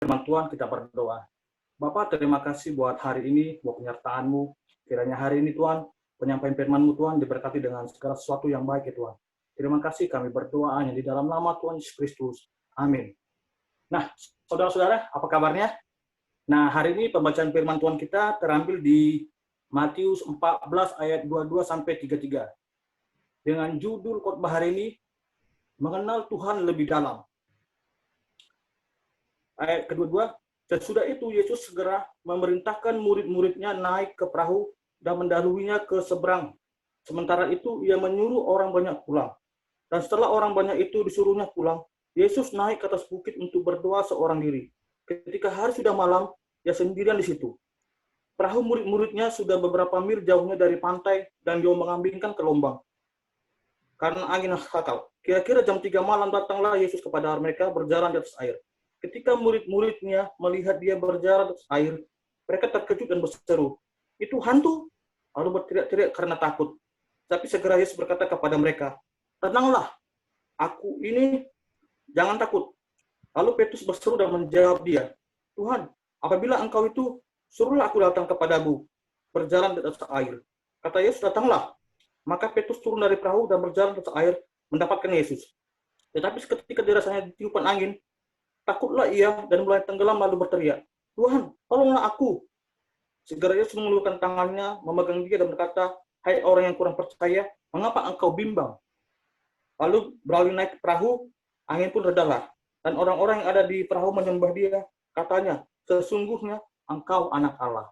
firman Tuhan, kita berdoa. Bapak, terima kasih buat hari ini, buat penyertaan-Mu. Kiranya hari ini Tuhan, penyampaian firman-Mu Tuhan diberkati dengan segala sesuatu yang baik ya Tuhan. Terima kasih, kami berdoa hanya di dalam nama Tuhan Yesus Kristus. Amin. Nah, saudara-saudara, apa kabarnya? Nah, hari ini pembacaan firman Tuhan kita terambil di Matius 14 ayat 22 sampai 33. Dengan judul khotbah hari ini, mengenal Tuhan lebih dalam. Ayat kedua, sesudah itu Yesus segera memerintahkan murid-muridnya naik ke perahu dan mendahulunya ke seberang. Sementara itu ia menyuruh orang banyak pulang. Dan setelah orang banyak itu disuruhnya pulang, Yesus naik ke atas bukit untuk berdoa seorang diri. Ketika hari sudah malam, ia sendirian di situ. Perahu murid-muridnya sudah beberapa mil jauhnya dari pantai dan diombang-ambingkan ke lombang karena angin sakal. Kira-kira jam 3 malam datanglah Yesus kepada mereka berjalan di atas air. Ketika murid-muridnya melihat dia berjalan di atas air, mereka terkejut dan berseru, "Itu hantu!" Lalu berteriak-teriak karena takut. Tapi segera Yesus berkata kepada mereka, "Tenanglah, aku ini, jangan takut." Lalu Petrus berseru dan menjawab dia, "Tuhan, apabila engkau itu, suruhlah aku datang kepadamu, berjalan di atas air." Kata Yesus, "Datanglah." Maka Petrus turun dari perahu dan berjalan di atas air, mendapatkan Yesus. Tetapi ketika dirasanya tiupan angin, takutlah ia dan mulai tenggelam lalu berteriak, "Tuhan, tolonglah aku." Segera Yesus mengulurkan tangannya, memegang dia dan berkata, "Hai orang yang kurang percaya, mengapa engkau bimbang?" Lalu beralih naik ke perahu, angin pun redalah. Dan orang-orang yang ada di perahu menyembah dia, katanya, "Sesungguhnya engkau anak Allah."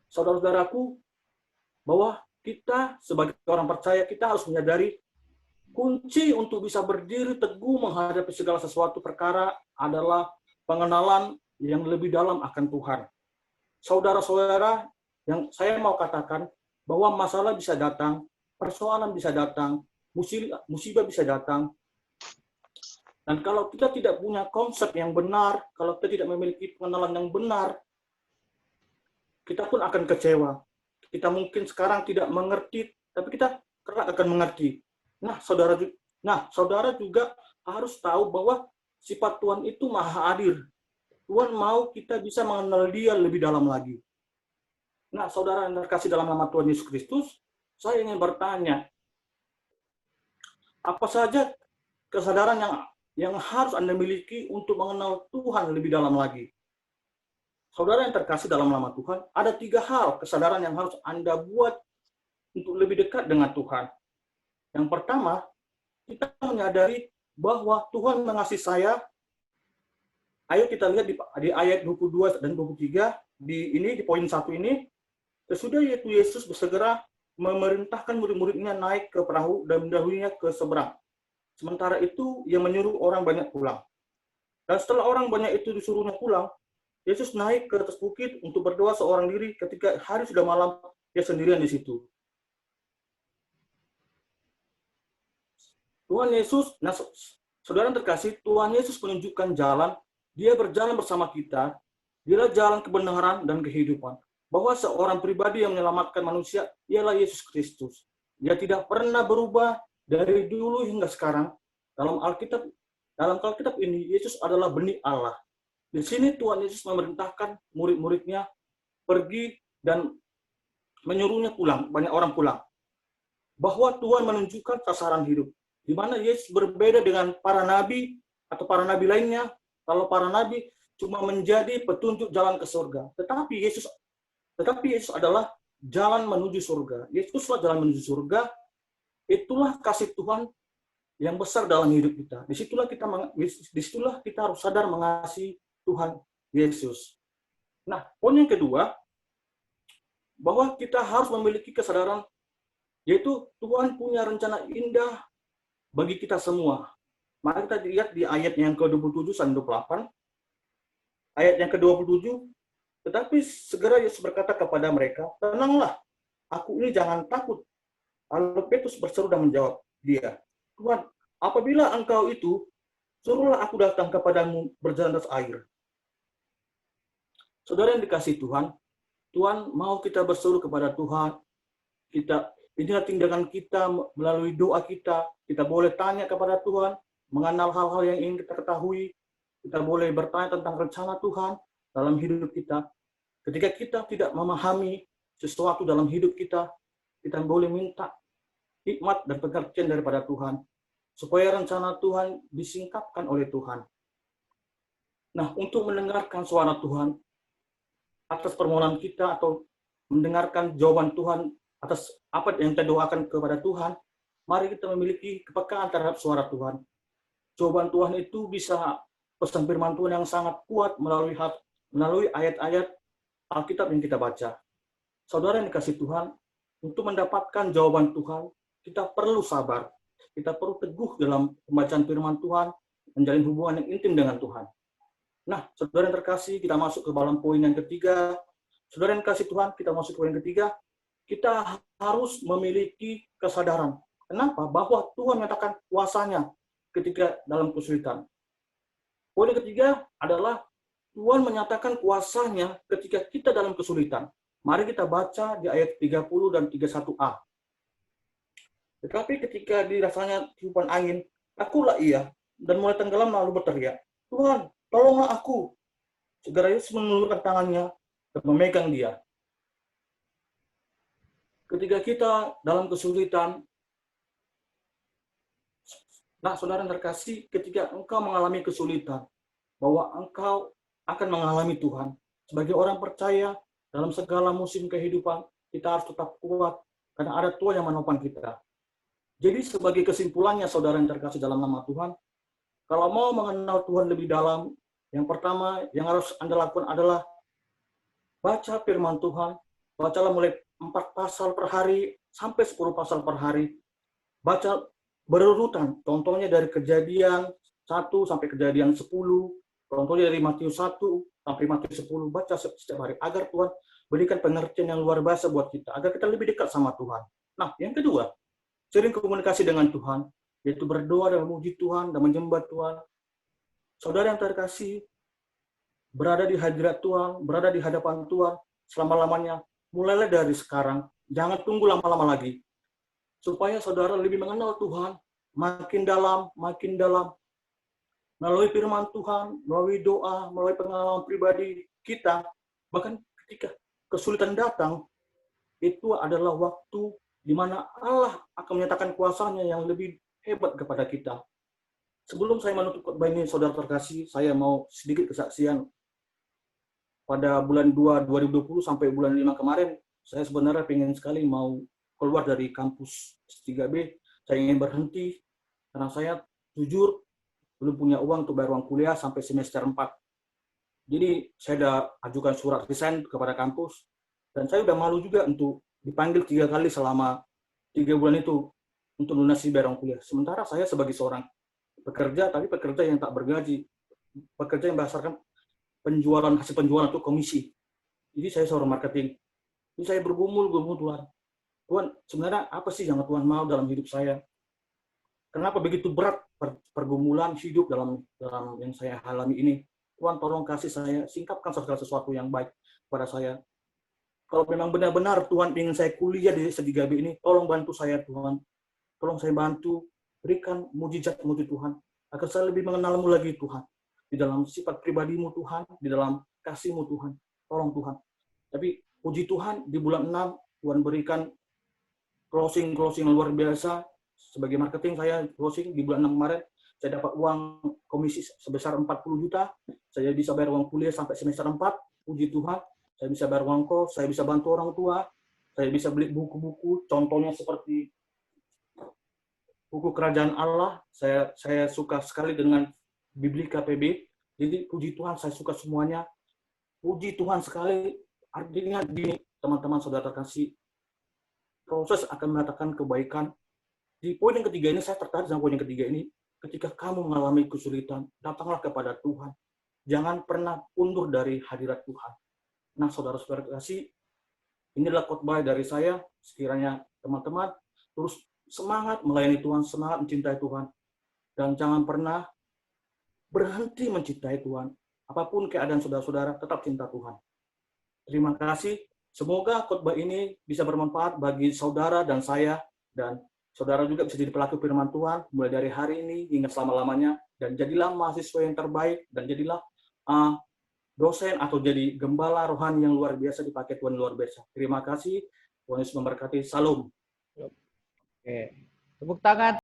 Saudara-saudaraku, bahwa kita sebagai orang percaya, kita harus menyadari kunci untuk bisa berdiri teguh menghadapi segala sesuatu perkara adalah pengenalan yang lebih dalam akan Tuhan. Saudara-saudara, yang saya mau katakan bahwa masalah bisa datang, persoalan bisa datang, musibah bisa datang. Dan kalau kita tidak punya konsep yang benar, kalau kita tidak memiliki pengenalan yang benar, kita pun akan kecewa. Kita mungkin sekarang tidak mengerti, tapi kita kelak akan mengerti. Nah, saudara juga harus tahu bahwa sifat Tuhan itu maha adil. Tuhan mau kita bisa mengenal dia lebih dalam lagi. Nah, saudara yang terkasih dalam nama Tuhan Yesus Kristus, saya ingin bertanya, apa saja kesadaran yang harus Anda miliki untuk mengenal Tuhan lebih dalam lagi? Saudara yang terkasih dalam nama Tuhan, ada 3 hal kesadaran yang harus Anda buat untuk lebih dekat dengan Tuhan. Yang pertama, kita menyadari bahwa Tuhan mengasihi saya. Ayo kita lihat di ayat 22 dan 23, di poin 1 ini, sesudah yaitu Yesus bersegera memerintahkan murid-muridnya naik ke perahu dan mendahulunya ke seberang. Sementara itu, ia menyuruh orang banyak pulang. Dan setelah orang banyak itu disuruhnya pulang, Yesus naik ke atas bukit untuk berdoa seorang diri. Ketika hari sudah malam, dia sendirian di situ. Tuhan Yesus, nah saudara terkasih, Tuhan Yesus menunjukkan jalan. Dia berjalan bersama kita. Dialah jalan kebenaran dan kehidupan. Bahwa seorang pribadi yang menyelamatkan manusia ialah Yesus Kristus. Dia tidak pernah berubah dari dulu hingga sekarang. Dalam Alkitab ini, Yesus adalah benih Allah. Di sini Tuhan Yesus memerintahkan murid-muridnya pergi dan menyuruhnya pulang, banyak orang pulang. Bahwa Tuhan menunjukkan sasaran hidup. Di mana Yesus berbeda dengan para nabi atau para nabi lainnya. Kalau para nabi cuma menjadi petunjuk jalan ke surga. Tetapi Yesus adalah jalan menuju surga. Yesuslah jalan menuju surga. Itulah kasih Tuhan yang besar dalam hidup kita. Disitulah kita harus sadar mengasihi Tuhan Yesus. Nah, poin yang kedua, bahwa kita harus memiliki kesadaran, yaitu Tuhan punya rencana indah bagi kita semua. Mari kita lihat di ayat yang ke-27 sampai 28. Ayat yang ke-27, tetapi segera Yesus berkata kepada mereka, "Tenanglah, aku ini, jangan takut." Lalu Petrus berseru dan menjawab dia, "Tuhan, apabila engkau itu, suruhlah aku datang kepadamu berjalan atas air." Saudara yang dikasihi Tuhan, Tuhan mau kita berseru kepada Tuhan. Inilah tindakan kita melalui doa kita. Kita boleh tanya kepada Tuhan, mengenal hal-hal yang ingin kita ketahui. Kita boleh bertanya tentang rencana Tuhan dalam hidup kita. Ketika kita tidak memahami sesuatu dalam hidup kita boleh minta hikmat dan pengertian daripada Tuhan, supaya rencana Tuhan disingkapkan oleh Tuhan. Nah, untuk mendengarkan suara Tuhan atas permohonan kita atau mendengarkan jawaban Tuhan atas apa yang kita doakan kepada Tuhan, mari kita memiliki kepekaan terhadap suara Tuhan. Jawaban Tuhan itu bisa pesan firman Tuhan yang sangat kuat melalui ayat-ayat Alkitab yang kita baca. Saudara yang dikasih Tuhan, untuk mendapatkan jawaban Tuhan, kita perlu sabar. Kita perlu teguh dalam pembacaan firman Tuhan, menjalin hubungan yang intim dengan Tuhan. Nah, saudara yang terkasih, kita masuk ke dalam poin yang ketiga. Saudara yang kasih Tuhan, kita masuk ke poin yang ketiga. Kita harus memiliki kesadaran. Kenapa? Bahwa Tuhan menyatakan kuasanya ketika dalam kesulitan. Poin yang ketiga adalah Tuhan menyatakan kuasanya ketika kita dalam kesulitan. Mari kita baca di ayat 30 dan 31a. Tetapi ketika dirasanya tiupan angin, takulah ia, dan mulai tenggelam lalu berteriak, Tuhan, tolonglah aku. Segera Yesus mengulurkan tangannya dan memegang dia. Ketika kita dalam kesulitan, nah saudara yang terkasih, ketika engkau mengalami kesulitan, bahwa engkau akan mengalami Tuhan. Sebagai orang percaya, dalam segala musim kehidupan, kita harus tetap kuat, karena ada Tuhan yang menopang kita. Jadi sebagai kesimpulannya, saudara yang terkasih dalam nama Tuhan, kalau mau mengenal Tuhan lebih dalam, yang pertama yang harus Anda lakukan adalah baca firman Tuhan. Bacalah mulai 4 pasal per hari sampai 10 pasal per hari. Baca berurutan, contohnya dari Kejadian 1 sampai Kejadian 10, contohnya dari Matius 1 sampai Matius 10, baca setiap hari, agar Tuhan berikan pengertian yang luar biasa buat kita, agar kita lebih dekat sama Tuhan. Nah, yang kedua, sering komunikasi dengan Tuhan, yaitu berdoa dan memuji Tuhan dan menyembah Tuhan. Saudara yang terkasih, berada di hadirat Tuhan, berada di hadapan Tuhan selama-lamanya, mulailah dari sekarang, jangan tunggu lama-lama lagi. Supaya saudara lebih mengenal Tuhan, makin dalam, melalui firman Tuhan, melalui doa, melalui pengalaman pribadi kita, bahkan ketika kesulitan datang, itu adalah waktu di mana Allah akan menyatakan kuasanya yang lebih hebat kepada kita. Sebelum saya menutup khotbah ini, saudara terkasih, saya mau sedikit kesaksian. Pada bulan 2 2020 sampai bulan 5 kemarin, saya sebenarnya pengen sekali mau keluar dari kampus S3B. Saya ingin berhenti, karena saya jujur belum punya uang untuk bayar uang kuliah sampai semester 4. Jadi saya sudah ajukan surat resign kepada kampus, dan saya sudah malu juga untuk dipanggil 3 kali selama 3 bulan itu untuk lunasi bayar uang kuliah. Sementara saya sebagai seorang pekerja, tapi pekerja yang tak bergaji, pekerja yang berdasarkan hasil penjualan itu komisi. Jadi saya seorang marketing. Jadi saya bergumul Tuhan, sebenarnya apa sih yang Tuhan mau dalam hidup saya? Kenapa begitu berat pergumulan hidup dalam yang saya alami ini? Tuhan, tolong kasih saya, singkapkan segala sesuatu yang baik pada saya. Kalau memang benar-benar Tuhan ingin saya kuliah di S3B ini, tolong bantu saya Tuhan. Tolong saya bantu, berikan mujizat-mujizat Tuhan, agar saya lebih mengenalmu lagi Tuhan. Di dalam sifat pribadimu Tuhan, di dalam kasihmu Tuhan. Tolong Tuhan. Tapi puji Tuhan, di bulan 6, Tuhan berikan closing luar biasa. Sebagai marketing saya closing di bulan 6 kemarin, saya dapat uang komisi sebesar 40 juta. Saya bisa bayar uang kuliah sampai semester 4. Puji Tuhan. Saya bisa bayar uang kos, saya bisa bantu orang tua, saya bisa beli buku-buku, contohnya seperti buku Kerajaan Allah. Saya suka sekali dengan Bibli KPB. Jadi puji Tuhan, saya suka semuanya. Puji Tuhan sekali. Artinya gini, teman-teman saudara terkasih, proses akan mendatangkan kebaikan. Di poin yang ketiga ini, saya tertarik sama poin yang ketiga ini. Ketika kamu mengalami kesulitan, datanglah kepada Tuhan. Jangan pernah undur dari hadirat Tuhan. Nah, saudara-saudara terkasih, inilah khotbah dari saya. Sekiranya teman-teman terus semangat melayani Tuhan, semangat mencintai Tuhan. Dan jangan pernah berhenti mencintai Tuhan. Apapun keadaan saudara-saudara, tetap cinta Tuhan. Terima kasih. Semoga khotbah ini bisa bermanfaat bagi saudara dan saya. Dan Saudara juga bisa jadi pelaku firman Tuhan mulai dari hari ini hingga selama-lamanya, dan jadilah mahasiswa yang terbaik, dan jadilah dosen atau jadi gembala rohani yang luar biasa dipakai Tuhan luar biasa. Terima kasih. Tuhan Yesus memberkati. Salam. Oke. Tepuk tangan